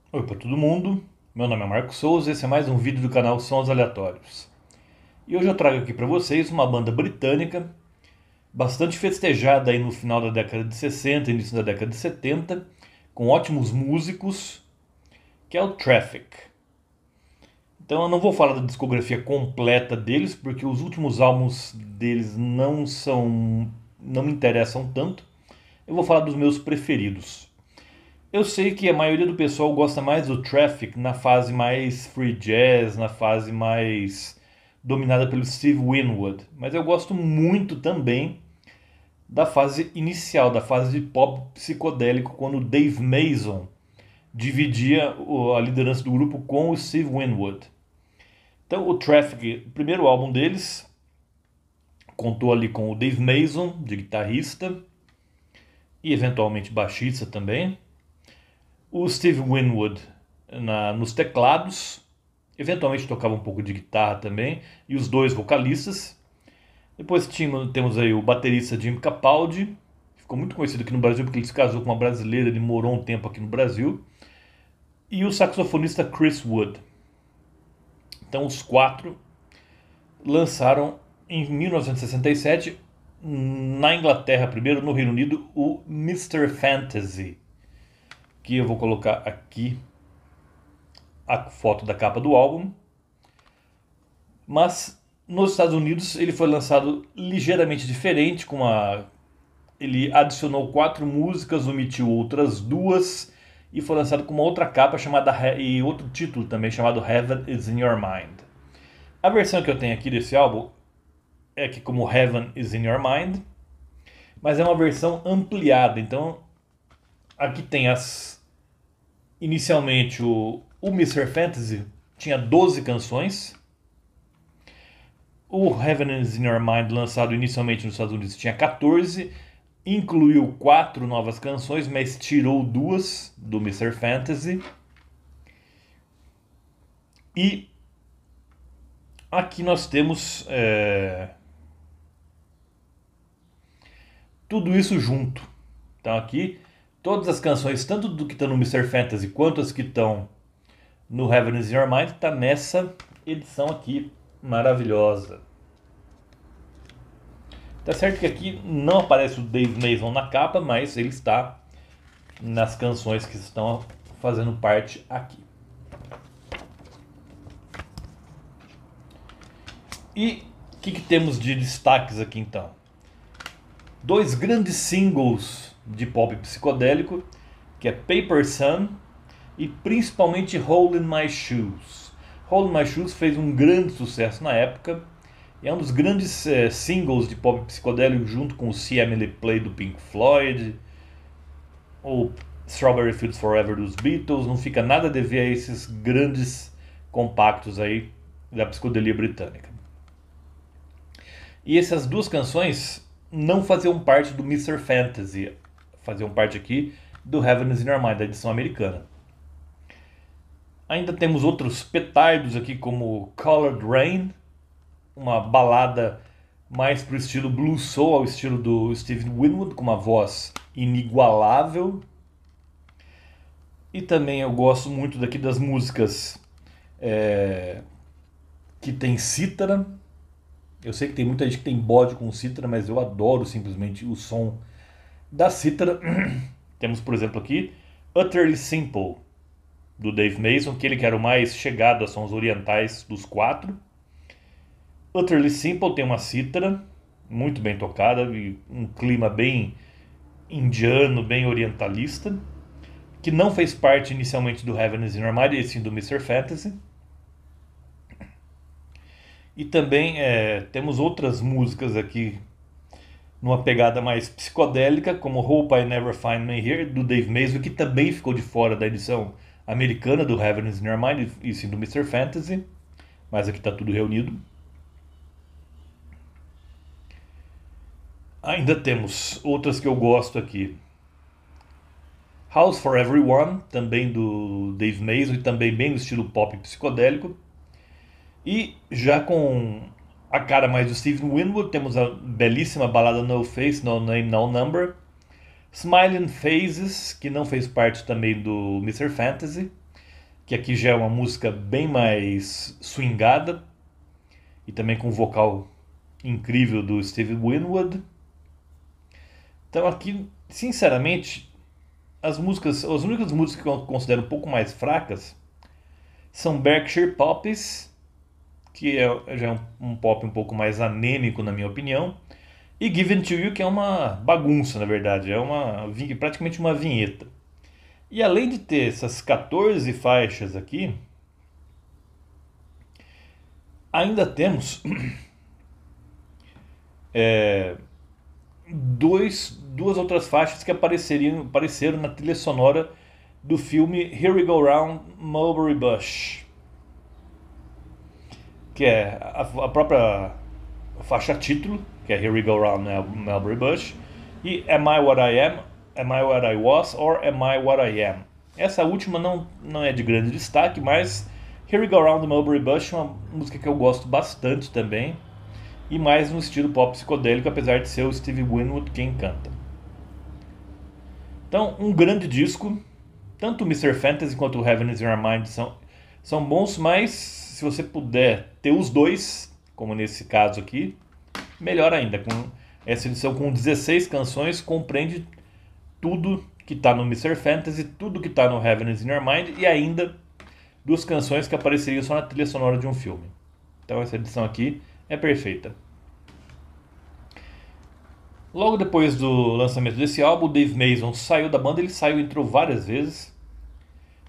Oi para todo mundo, meu nome é Marcos Souza e esse é mais um vídeo do canal Sons Aleatórios. E hoje eu trago aqui para vocês uma banda britânica bastante festejada aí no final da década de 60, início da década de 70, com ótimos músicos, que é o Traffic. Então eu não vou falar da discografia completa deles, porque os últimos álbuns deles não me interessam tanto. Eu vou falar dos meus preferidos. Eu sei que a maioria do pessoal gosta mais do Traffic na fase mais free jazz, na fase mais dominada pelo Steve Winwood, mas eu gosto muito também da fase inicial, da fase de pop psicodélico, quando o Dave Mason dividia a liderança do grupo com o Steve Winwood. Então, o Traffic, o primeiro álbum deles, contou ali com o Dave Mason, de guitarrista, e eventualmente baixista também. O Steve Winwood nos teclados, eventualmente tocava um pouco de guitarra também, e os dois vocalistas. Depois temos aí o baterista Jim Capaldi, ficou muito conhecido aqui no Brasil porque ele se casou com uma brasileira, ele morou um tempo aqui no Brasil. E o saxofonista Chris Wood. Então os quatro lançaram em 1967, na Inglaterra primeiro, no Reino Unido, o Mr. Fantasy, que eu vou colocar aqui a foto da capa do álbum. Mas nos Estados Unidos ele foi lançado ligeiramente diferente, ele adicionou 4 músicas, omitiu outras 2 e foi lançado com uma outra capa e outro título também chamado Heaven is in Your Mind. A versão que eu tenho aqui desse álbum é aqui como Heaven is in Your Mind, mas é uma versão ampliada. Então aqui tem inicialmente o Mr. Fantasy tinha 12 canções. O Heaven is in Your Mind, lançado inicialmente nos Estados Unidos, tinha 14, incluiu 4 novas canções, mas tirou 2 do Mr. Fantasy. E aqui nós temos tudo isso junto. Então aqui, todas as canções, tanto do que estão no Mr. Fantasy quanto as que estão no Heaven is in Your Mind, está nessa edição aqui maravilhosa. Tá certo que aqui não aparece o Dave Mason na capa, mas ele está nas canções que estão fazendo parte aqui. E o que temos de destaques aqui então? 2 grandes singles de pop psicodélico, que é Paper Sun e principalmente Hole in My Shoes. Hole in My Shoes fez um grande sucesso na época. É um dos grandes singles de pop psicodélico, junto com o See Emily Play do Pink Floyd, ou Strawberry Fields Forever dos Beatles. Não fica nada a dever a esses grandes compactos aí da psicodelia britânica. E essas 2 canções não faziam parte do Mr. Fantasy, faziam parte aqui do Heaven is in Your Mind, da edição americana. Ainda temos outros petardos aqui, como Colored Rain, uma balada mais pro estilo blues soul, ao estilo do Steve Winwood, com uma voz inigualável. E também eu gosto muito daqui das músicas que tem cítara. Eu sei que tem muita gente que tem bode com cítara, mas eu adoro simplesmente o som da cítara. Temos, por exemplo, aqui Utterly Simple, do Dave Mason, que ele que era o mais chegado a sons orientais dos 4. Utterly Simple tem uma cítara muito bem tocada e um clima bem indiano, bem orientalista, que não fez parte inicialmente do Heaven is in Your Mind, e sim do Mr. Fantasy. E também temos outras músicas aqui numa pegada mais psicodélica, como Hope I Never Find Me Here, do Dave Mason, que também ficou de fora da edição americana do Heaven is in Your Mind, e sim do Mr. Fantasy, mas aqui está tudo reunido. Ainda temos outras que eu gosto aqui. House for Everyone, também do Dave Mason, e também bem no estilo pop psicodélico. E já com a cara mais do Steve Winwood, temos a belíssima balada No Face, No Name, No Number. Smiling Faces, que não fez parte também do Mr. Fantasy. que aqui já é uma música bem mais swingada e também com um vocal incrível do Steve Winwood. Então aqui, sinceramente, as únicas músicas que eu considero um pouco mais fracas são Berkshire Poppies, que já é um pop um pouco mais anêmico na minha opinião, e Given to You, que é uma bagunça, na verdade, praticamente uma vinheta. E além de ter essas 14 faixas aqui, ainda temos duas outras faixas que apareceram na trilha sonora do filme Here We Go Round Mulberry Bush, que é a própria faixa título, que é Here We Go Round Mulberry Bush, e Am I What I Am, Am I What I Was, or Am I What I Am. Essa última não é de grande destaque, mas Here We Go Round Mulberry Bush é uma música que eu gosto bastante também, e mais no estilo pop psicodélico, apesar de ser o Steve Winwood quem canta. Então, um grande disco. Tanto o Mr. Fantasy quanto o Heaven Is In Your Mind são bons, mas se você puder ter os dois, como nesse caso aqui, melhor ainda. Com essa edição com 16 canções, compreende tudo que está no Mr. Fantasy, tudo que está no Heaven Is In Your Mind e ainda 2 canções que apareceriam só na trilha sonora de um filme. Então essa edição aqui é perfeita. Logo depois do lançamento desse álbum, o Dave Mason saiu da banda. Ele saiu e entrou várias vezes,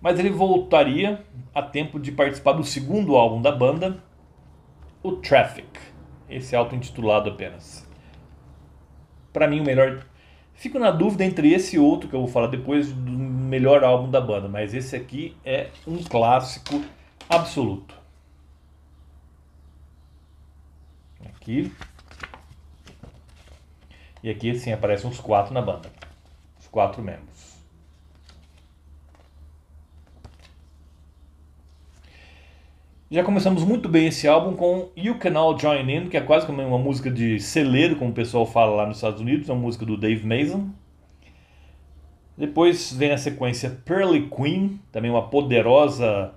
mas ele voltaria a tempo de participar do segundo álbum da banda, o Traffic, esse auto-intitulado apenas. Para mim o melhor... Fico na dúvida entre esse e outro que eu vou falar depois do melhor álbum da banda, mas esse aqui é um clássico absoluto. Aqui. E aqui sim aparecem os 4 na banda. Os 4 membros. Já começamos muito bem esse álbum com You Can All Join In, que é quase como uma música de celeiro, como o pessoal fala lá nos Estados Unidos, é uma música do Dave Mason. Depois vem a sequência Pearly Queen, também uma poderosa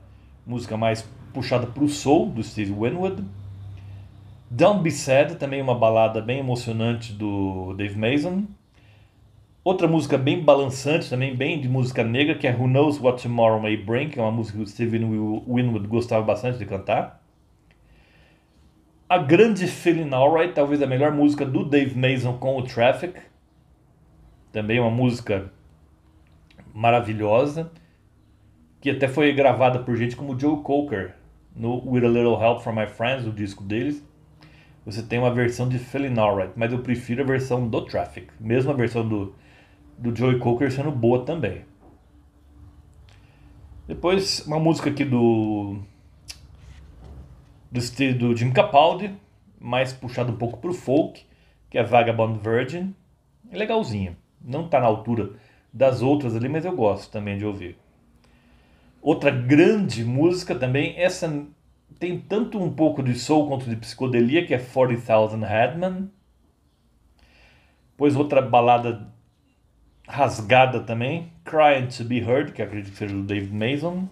música mais puxada para o soul, do Steve Winwood. Don't Be Sad, também uma balada bem emocionante do Dave Mason. Outra música bem balançante, também bem de música negra, que é Who Knows What Tomorrow May Bring, que é uma música que o Steve Winwood gostava bastante de cantar. A grande Feeling Alright, talvez a melhor música do Dave Mason com o Traffic. Também uma música maravilhosa, que até foi gravada por gente como Joe Cocker no With a Little Help from My Friends, o disco deles. Você tem uma versão de Feeling Alright, mas eu prefiro a versão do Traffic, mesmo a versão do Joe Cocker sendo boa também. Depois uma música aqui do Jim Capaldi, mais puxado um pouco pro folk, que é Vagabond Virgin. É legalzinha, não está na altura das outras ali, mas eu gosto também de ouvir. Outra grande música também, essa tem tanto um pouco de soul quanto de psicodelia, que é 40,000 Headmen. Depois outra balada rasgada também, Crying to Be Heard, que acredito que seja do Dave Mason.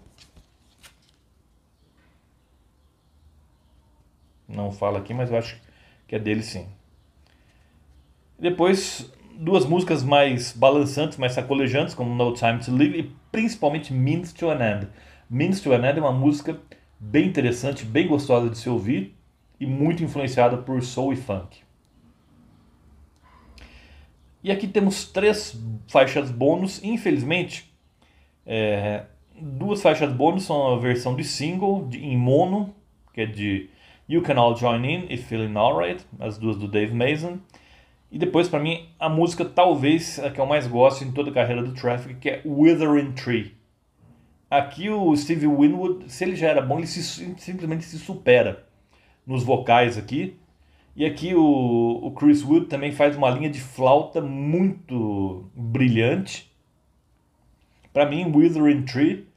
Não fala aqui, mas eu acho que é dele sim. Depois 2 músicas mais balançantes, mais sacolejantes, como No Time to Live e principalmente Means to an End. Means to an End é uma música bem interessante, bem gostosa de se ouvir e muito influenciada por soul e funk. E aqui temos 3 faixas bônus. Infelizmente, 2 faixas bônus são a versão de single em mono, que é de You Can All Join In e Feeling Alright, as 2 do Dave Mason. E depois, para mim, a música talvez a que eu mais gosto em toda a carreira do Traffic, que é Withering Tree. Aqui o Steve Winwood, se ele já era bom, ele simplesmente se supera nos vocais aqui. E aqui o Chris Wood também faz uma linha de flauta muito brilhante. Para mim, Withering Tree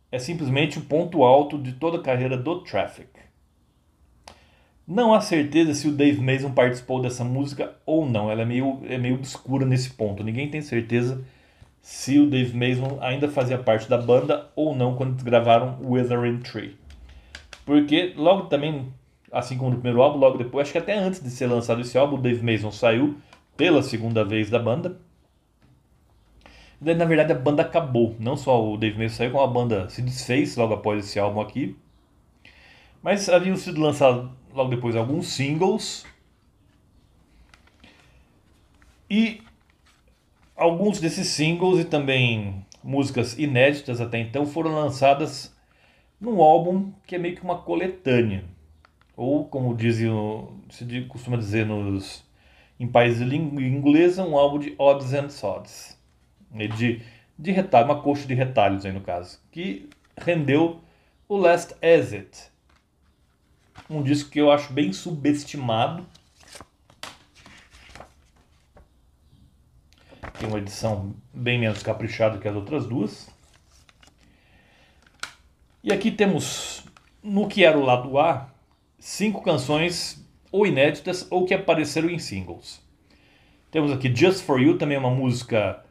é simplesmente o ponto alto de toda a carreira do Traffic. Não há certeza se o Dave Mason participou dessa música ou não. Ela é meio obscura nesse ponto. Ninguém tem certeza se o Dave Mason ainda fazia parte da banda ou não quando eles gravaram Withering Tree. Porque logo também, assim como no primeiro álbum, logo depois, acho que até antes de ser lançado esse álbum, o Dave Mason saiu pela segunda vez da banda. E daí, na verdade, a banda acabou. Não só o Dave Mason saiu, como a banda se desfez logo após esse álbum aqui. Mas haviam sido lançados logo depois alguns singles. E alguns desses singles e também músicas inéditas até então foram lançadas num álbum que é meio que uma coletânea. Ou, como se costuma dizer em países de língua inglesa, um álbum de odds and sods. De retalho, uma coxa de retalhos aí no caso. Que rendeu o Last Exit. Um disco que eu acho bem subestimado. Tem uma edição bem menos caprichada que as outras duas. E aqui temos, no que era o lado A, 5 canções ou inéditas ou que apareceram em singles. Temos aqui Just For You, também uma música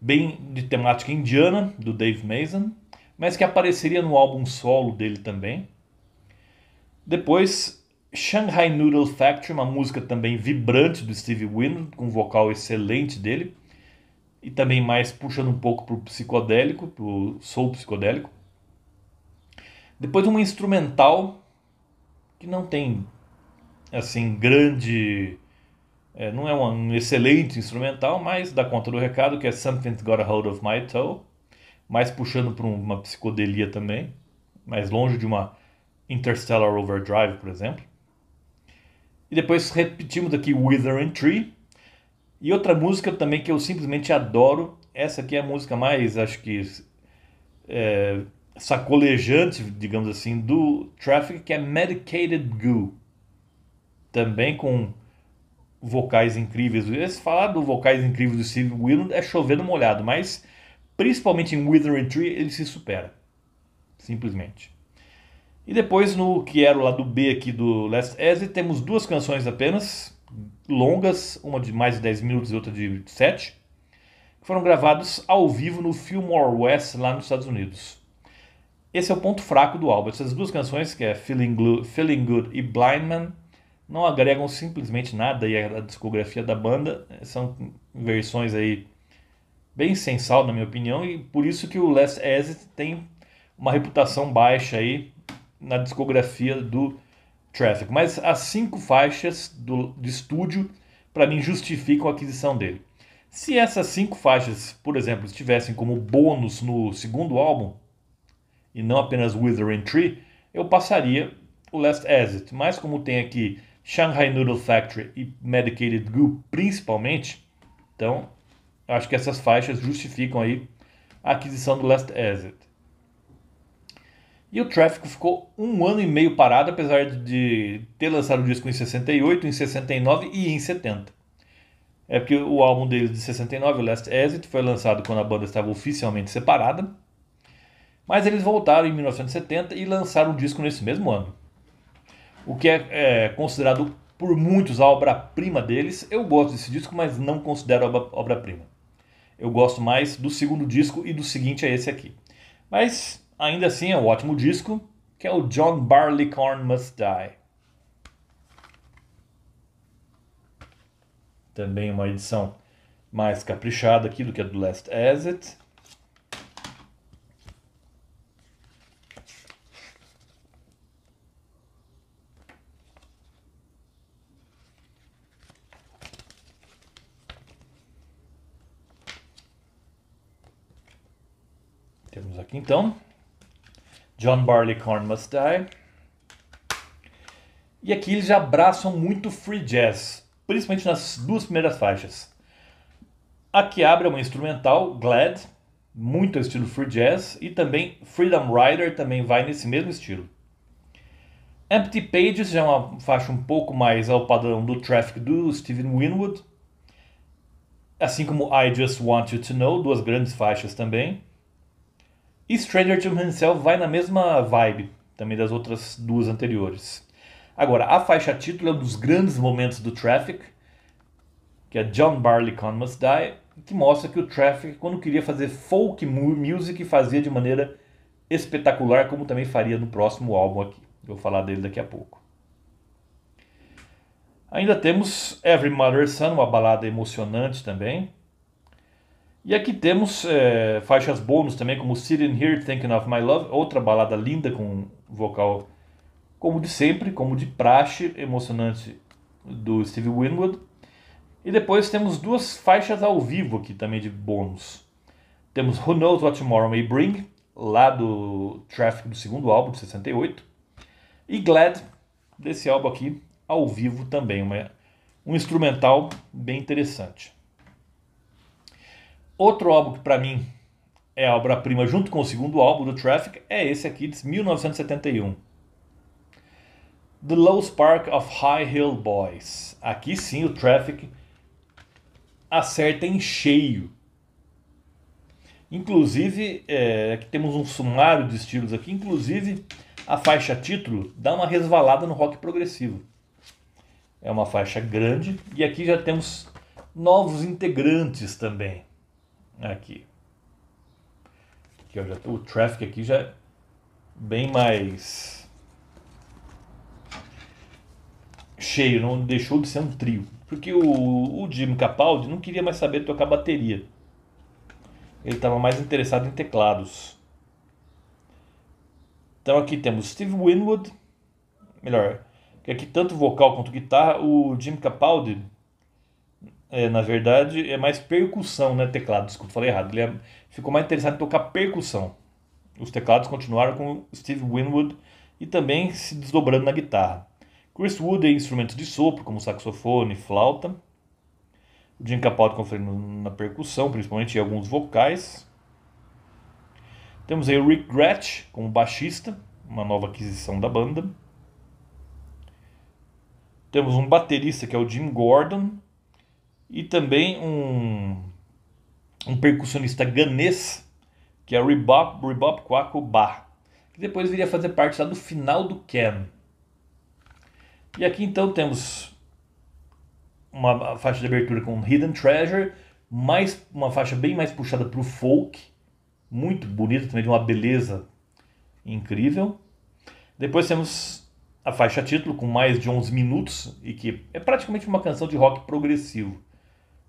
bem de temática indiana, do Dave Mason, mas que apareceria no álbum solo dele também. Depois, Shanghai Noodle Factory, uma música também vibrante do Stevie Winwood, com um vocal excelente dele, e também mais puxando um pouco pro psicodélico, pro soul psicodélico. Depois uma instrumental que não tem, assim, grande... não é um excelente instrumental, mas dá conta do recado, que é Something's Got a Hold of My Toe, mais puxando para uma psicodelia também, mais longe de uma Interstellar Overdrive, por exemplo. E depois repetimos aqui Withering Tree, e outra música também que eu simplesmente adoro, essa aqui é a música mais, acho que, sacolejante, digamos assim, do Traffic, que é Medicated Goo. Também com vocais incríveis. Falar do vocais incríveis do Steve Winwood é chover no molhado, mas principalmente em Withering Tree ele se supera. Simplesmente. E depois no que era o lado B aqui do Last Exit, temos 2 canções apenas, longas, uma de mais de 10 minutos e outra de 7, que foram gravados ao vivo no Fillmore West, lá nos Estados Unidos. Esse é o ponto fraco do álbum. Essas 2 canções, que é Feeling Good e Blind Man, não agregam simplesmente nada aí à discografia da banda. São versões aí bem sem sal, na minha opinião, e por isso que o Last Exit tem uma reputação baixa aí na discografia do Traffic. Mas as 5 faixas de estúdio, para mim, justificam a aquisição dele. Se essas 5 faixas, por exemplo, estivessem como bônus no segundo álbum, e não apenas Withering Tree, eu passaria o Last Exit. Mas como tem aqui Shanghai Noodle Factory e Medicated Goo principalmente, então acho que essas faixas justificam aí a aquisição do Last Exit. E o Traffic ficou 1 ano e meio parado, apesar de ter lançado o disco em 68, em 69 e em 70. É porque o álbum deles de 69, o Last Exit, foi lançado quando a banda estava oficialmente separada, mas eles voltaram em 1970 e lançaram o disco nesse mesmo ano. O que é considerado por muitos a obra-prima deles. Eu gosto desse disco, mas não considero obra-prima. Eu gosto mais do segundo disco e do seguinte é esse aqui. Mas ainda assim é um ótimo disco, que é o John Barleycorn Must Die. Também uma edição mais caprichada aqui do que a do Last Exit. Temos aqui então John Barleycorn Must Die. E aqui eles já abraçam muito free jazz, principalmente nas 2 primeiras faixas. A que abre é uma instrumental, Glad, muito ao estilo free jazz, e também Freedom Rider também vai nesse mesmo estilo. Empty Pages já é uma faixa um pouco mais ao padrão do Traffic do Steven Winwood, assim como I Just Want You To Know, 2 grandes faixas também. E Stranger to Himself vai na mesma vibe, também das outras 2 anteriores. Agora, a faixa título é um dos grandes momentos do Traffic, que é John Barleycorn Must Die, que mostra que o Traffic, quando queria fazer folk music, fazia de maneira espetacular, como também faria no próximo álbum aqui. Vou falar dele daqui a pouco. Ainda temos Every Mother's Son, uma balada emocionante também. E aqui temos faixas bônus também, como Sitting Here Thinking of My Love, outra balada linda com vocal como de sempre, como de praxe, emocionante do Steve Winwood. E depois temos duas faixas ao vivo aqui também de bônus. Temos Who Knows What Tomorrow May Bring, lá do Traffic do segundo álbum, de 68. E Glad, desse álbum aqui, ao vivo também, um instrumental bem interessante. Outro álbum que para mim é a obra-prima junto com o segundo álbum do Traffic é esse aqui de 1971. The Low Spark of High Hill Boys. Aqui sim o Traffic acerta em cheio. Inclusive, aqui temos um sumário de estilos aqui, inclusive a faixa título dá uma resvalada no rock progressivo. É uma faixa grande e aqui já temos novos integrantes também. Aqui ó, o Traffic aqui já é bem mais cheio, não deixou de ser um trio. Porque o Jim Capaldi não queria mais saber tocar bateria. Ele estava mais interessado em teclados. Então aqui temos Steve Winwood, melhor, que aqui tanto vocal quanto guitarra. O Jim Capaldi, na verdade, é mais percussão, né? Teclado, desculpa, falei errado. Ele ficou mais interessado em tocar percussão. Os teclados continuaram com o Steve Winwood e também se desdobrando na guitarra. Chris Wood em instrumentos de sopro, como saxofone e flauta. O Jim Capaldi conferindo na percussão, principalmente em alguns vocais. Temos aí o Rick Gretsch como baixista, uma nova aquisição da banda. Temos um baterista que é o Jim Gordon. E também um percussionista ganês, que é o Rebop Kwaku Ba, que depois viria a fazer parte lá do final do Can. E aqui então temos uma faixa de abertura com Hidden Treasure, uma faixa bem mais puxada para o folk, muito bonita, também de uma beleza incrível. Depois temos a faixa título com mais de 11 minutos e que é praticamente uma canção de rock progressivo,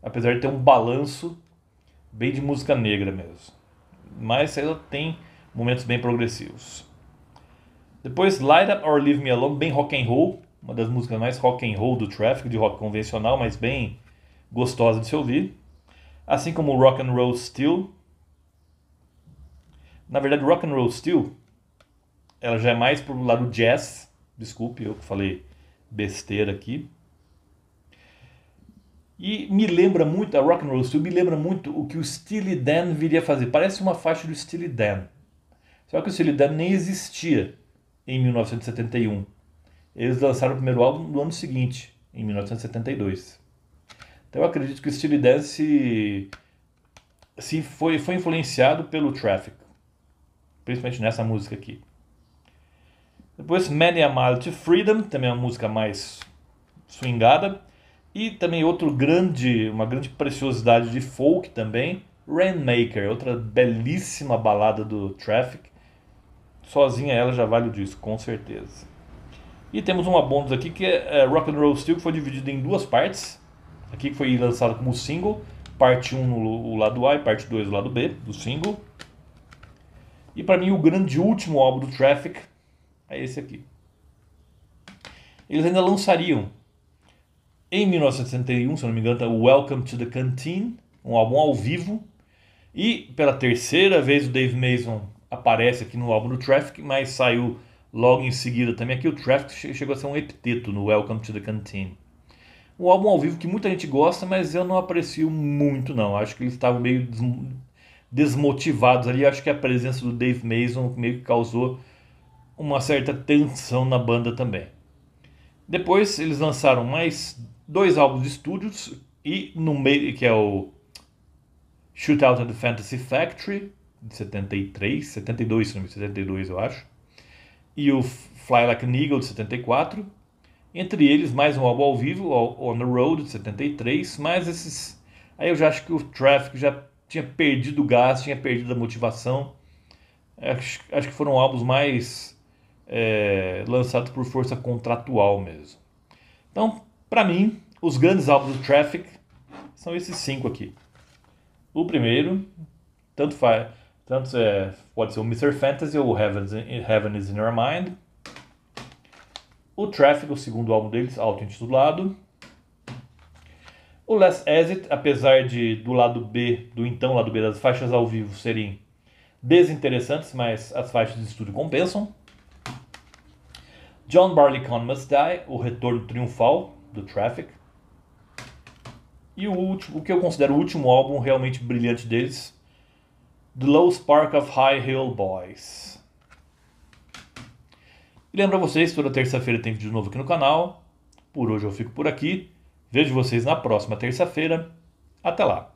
apesar de ter um balanço bem de música negra mesmo, mas ela tem momentos bem progressivos. Depois Light Up or Leave Me Alone, bem rock and roll, uma das músicas mais rock and roll do Traffic, de rock convencional, mas bem gostosa de se ouvir. Assim como Rock and Roll Still. Na verdade, Rock and Roll Still, ela já é mais pro lado jazz. Desculpe, eu que falei besteira aqui. E me lembra muito, a Rock and Roll Still me lembra muito o que o Steely Dan viria a fazer. Parece uma faixa do Steely Dan. Só que o Steely Dan nem existia em 1971. Eles lançaram o primeiro álbum no ano seguinte, em 1972. Então eu acredito que o Steely Dan foi influenciado pelo Traffic, principalmente nessa música aqui. Depois Many a Mile to Freedom, também é uma música mais swingada. E também uma grande preciosidade de folk também, Rainmaker, outra belíssima balada do Traffic. Sozinha ela já vale o disco, com certeza. E temos uma bônus aqui que é Rock and Roll Still, que foi dividido em duas partes. Aqui foi lançado como single, parte 1 no lado A e parte 2 no lado B do single. E para mim o grande último álbum do Traffic é esse aqui. Eles ainda lançariam em 1961, se não me engano, o Welcome to the Canteen, um álbum ao vivo. E pela terceira vez o Dave Mason aparece aqui no álbum do Traffic, mas saiu logo em seguida também. Aqui o Traffic chegou a ser um epiteto no Welcome to the Canteen. Um álbum ao vivo que muita gente gosta, mas eu não aprecio muito não. Acho que eles estavam meio desmotivados ali. Acho que a presença do Dave Mason meio que causou uma certa tensão na banda também. Depois eles lançaram mais 2 álbuns de estúdios e no meio, que é o Shootout at the Fantasy Factory de 72, eu acho, e o Fly Like an Eagle de 74. Entre eles mais um álbum ao vivo, On the Road de 73, mais esses Aí eu já acho que o Traffic já tinha perdido o gás, tinha perdido a motivação. Acho que foram álbuns mais lançados por força contratual mesmo. Então, pra mim, os grandes álbuns do Traffic são esses 5 aqui. O primeiro, tanto faz, pode ser o Mr. Fantasy ou Heaven is in Your Mind. O Traffic, o segundo álbum deles, auto-intitulado. O Last Exit, apesar de do lado B, do então lado B das faixas ao vivo serem desinteressantes, mas as faixas de estúdio compensam. John Barleycorn Must Die, o retorno triunfal do Traffic. E o que eu considero o último álbum realmente brilhante deles, The Low Spark of High Hill Boys. E lembro a vocês, toda terça-feira tem vídeo novo aqui no canal. Por hoje eu fico por aqui. Vejo vocês na próxima terça-feira. Até lá!